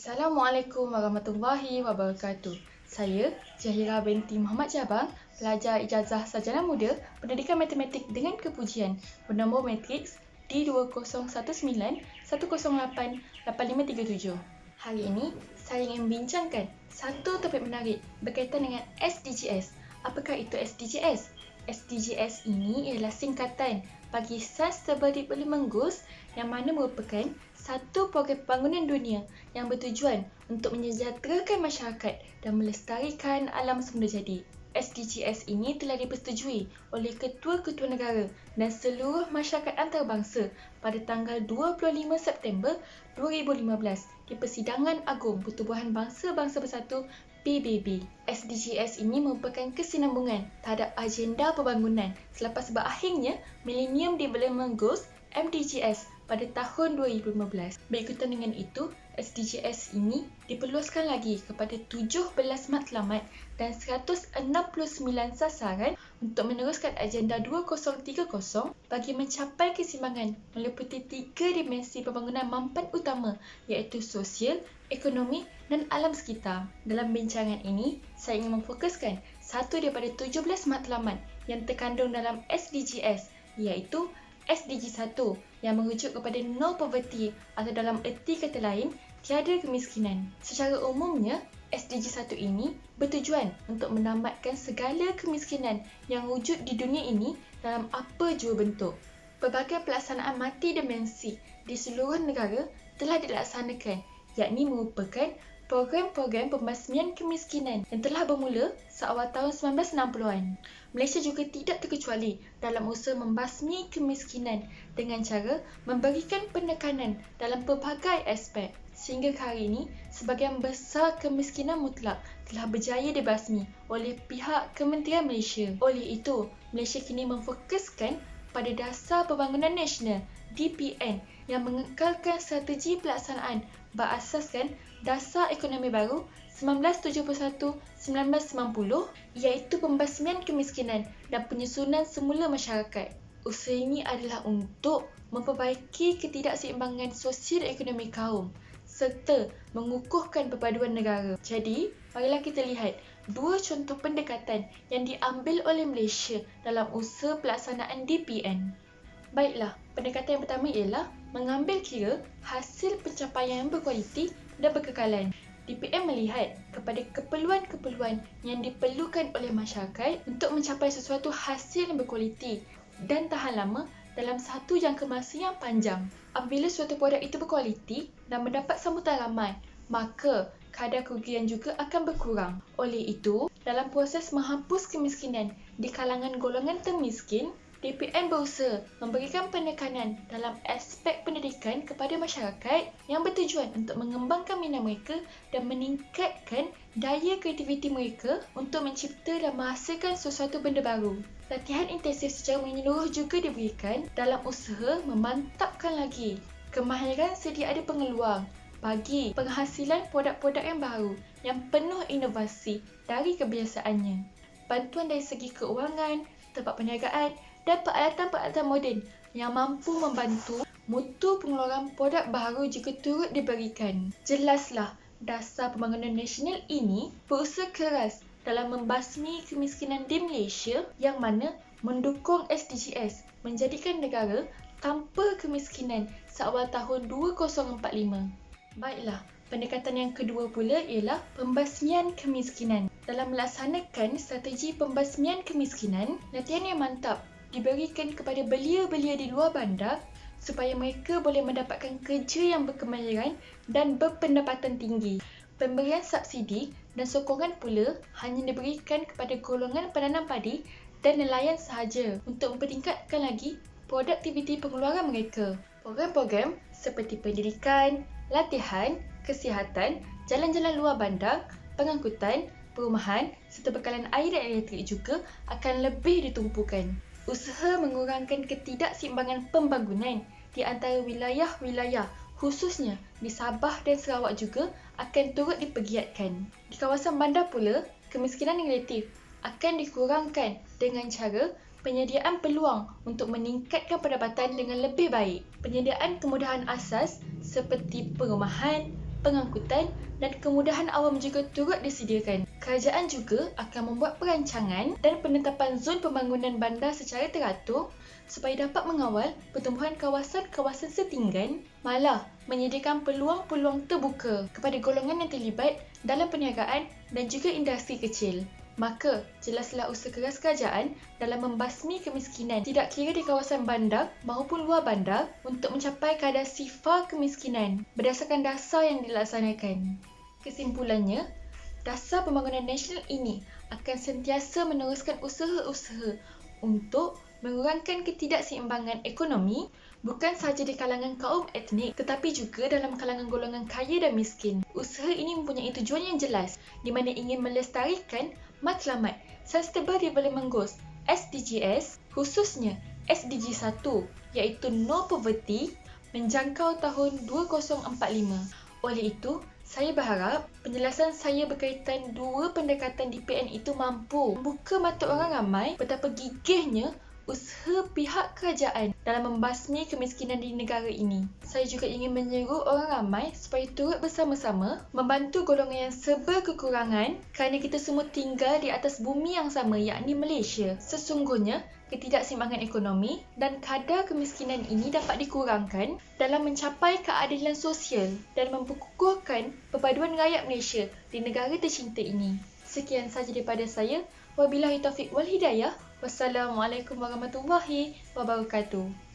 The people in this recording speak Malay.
Assalamualaikum warahmatullahi wabarakatuh. Saya Zahira binti Muhammad Jabang, pelajar ijazah sarjana muda Pendidikan Matematik dengan Kepujian bernombor matriks D20191088537. Hari ini saya ingin membincangkan satu topik menarik berkaitan dengan SDGs. Apakah itu SDGs? SDGs ini ialah singkatan bagi Sustainable Development Goals yang mana merupakan satu program pembangunan dunia yang bertujuan untuk menyejahterakan masyarakat dan melestarikan alam semula jadi. SDGs ini telah dipersetujui oleh ketua-ketua negara dan seluruh masyarakat antarabangsa pada tanggal 25 September 2015 di Persidangan Agung Pertubuhan Bangsa-Bangsa Bersatu PBB. SDGs ini merupakan kesinambungan terhadap agenda pembangunan selepas berakhirnya Millennium Development Goals MDGs pada tahun 2015. Berikutan dengan itu, SDGs ini diperluaskan lagi kepada 17 matlamat dan 169 sasaran untuk meneruskan Agenda 2030 bagi mencapai keseimbangan meliputi 3 dimensi pembangunan mampan utama iaitu sosial, ekonomi dan alam sekitar. Dalam bincangan ini, saya ingin memfokuskan satu daripada 17 matlamat yang terkandung dalam SDGs iaitu SDG 1 yang merujuk kepada no poverty atau dalam erti kata lain, tiada kemiskinan. Secara umumnya, SDG 1 ini bertujuan untuk menamatkan segala kemiskinan yang wujud di dunia ini dalam apa jua bentuk. Pelbagai pelaksanaan multidimensi di seluruh negara telah dilaksanakan, yakni merupakan program-program pembasmian kemiskinan yang telah bermula seawal tahun 1960-an. Malaysia juga tidak terkecuali dalam usaha membasmi kemiskinan dengan cara memberikan penekanan dalam pelbagai aspek. Sehingga hari ini, sebahagian besar kemiskinan mutlak telah berjaya dibasmi oleh pihak Kementerian Malaysia. Oleh itu, Malaysia kini memfokuskan pada Dasar Pembangunan Nasional DPN yang mengekalkan strategi pelaksanaan berasaskan Dasar Ekonomi Baru 1971-1990 iaitu pembasmian kemiskinan dan penyusunan semula masyarakat. Usaha ini adalah untuk memperbaiki ketidakseimbangan sosial ekonomi kaum serta mengukuhkan perpaduan negara. Jadi, marilah kita lihat dua contoh pendekatan yang diambil oleh Malaysia dalam usaha pelaksanaan DPN. Baiklah, pendekatan yang pertama ialah mengambil kira hasil pencapaian yang berkualiti dan berkekalan. DPN melihat kepada keperluan-keperluan yang diperlukan oleh masyarakat untuk mencapai sesuatu hasil yang berkualiti dan tahan lama dalam satu jangka masa yang panjang. Apabila suatu produk itu berkualiti dan mendapat sambutan ramai, maka kadar kerugian juga akan berkurang. Oleh itu, dalam proses menghapus kemiskinan di kalangan golongan termiskin, DPN berusaha memberikan penekanan dalam aspek pendidikan kepada masyarakat yang bertujuan untuk mengembangkan minat mereka dan meningkatkan daya kreativiti mereka untuk mencipta dan menghasilkan sesuatu benda baru. Latihan intensif secara menyeluruh juga diberikan dalam usaha memantapkan lagi kemahiran sedia ada pengeluar bagi penghasilan produk-produk yang baru yang penuh inovasi dari kebiasaannya. Bantuan dari segi keuangan, tempat perniagaan dan peralatan-peralatan moden yang mampu membantu mutu pengeluaran produk baru juga turut diberikan. Jelaslah, Dasar Pembangunan Nasional ini berusaha keras dalam membasmi kemiskinan di Malaysia yang mana mendukung SDGs menjadikan negara tanpa kemiskinan seawal tahun 2045. Baiklah, pendekatan yang kedua pula ialah pembasmian kemiskinan. Dalam melaksanakan strategi pembasmian kemiskinan, latihan yang mantap diberikan kepada belia-belia di luar bandar supaya mereka boleh mendapatkan kerja yang berkemahiran dan berpendapatan tinggi. Pemberian subsidi dan sokongan pula hanya diberikan kepada golongan penanam padi dan nelayan sahaja untuk mempertingkatkan lagi produktiviti pengeluaran mereka. Program-program seperti pendidikan, latihan, kesihatan, jalan-jalan luar bandar, pengangkutan, perumahan serta bekalan air dan elektrik juga akan lebih ditumpukan. Usaha mengurangkan ketidakseimbangan pembangunan di antara wilayah-wilayah khususnya di Sabah dan Sarawak juga akan turut dipergiatkan. Di kawasan bandar pula, kemiskinan relatif akan dikurangkan dengan cara penyediaan peluang untuk meningkatkan pendapatan dengan lebih baik. Penyediaan kemudahan asas seperti perumahan, pengangkutan dan kemudahan awam juga turut disediakan. Kerajaan juga akan membuat perancangan dan penetapan zon pembangunan bandar secara teratur supaya dapat mengawal pertumbuhan kawasan-kawasan setinggan, malah menyediakan peluang-peluang terbuka kepada golongan yang terlibat dalam perniagaan dan juga industri kecil. Maka, jelaslah usaha keras kerajaan dalam membasmi kemiskinan tidak kira di kawasan bandar maupun luar bandar untuk mencapai kadar sifar kemiskinan berdasarkan dasar yang dilaksanakan. Kesimpulannya, Dasar Pembangunan Nasional ini akan sentiasa meneruskan usaha-usaha untuk mengurangkan ketidakseimbangan ekonomi bukan sahaja di kalangan kaum etnik tetapi juga dalam kalangan golongan kaya dan miskin. Usaha ini mempunyai tujuan yang jelas di mana ingin melestarikan matlamat Sustainable Development Goals SDGs, khususnya SDG 1 iaitu No Poverty menjangkau tahun 2045. Oleh itu, saya berharap penjelasan saya berkaitan dua pendekatan DPN itu mampu membuka mata orang ramai betapa gigihnya usaha pihak kerajaan dalam membasmi kemiskinan di negara ini. Saya juga ingin menyeru orang ramai supaya turut bersama-sama membantu golongan yang serba kekurangan kerana kita semua tinggal di atas bumi yang sama yakni Malaysia. Sesungguhnya, ketidakseimbangan ekonomi dan kadar kemiskinan ini dapat dikurangkan dalam mencapai keadilan sosial dan memperkukuhkan perpaduan rakyat Malaysia di negara tercinta ini. Sekian sahaja daripada saya. Wabillahi taufiq wal hidayah. Wassalamualaikum warahmatullahi wabarakatuh.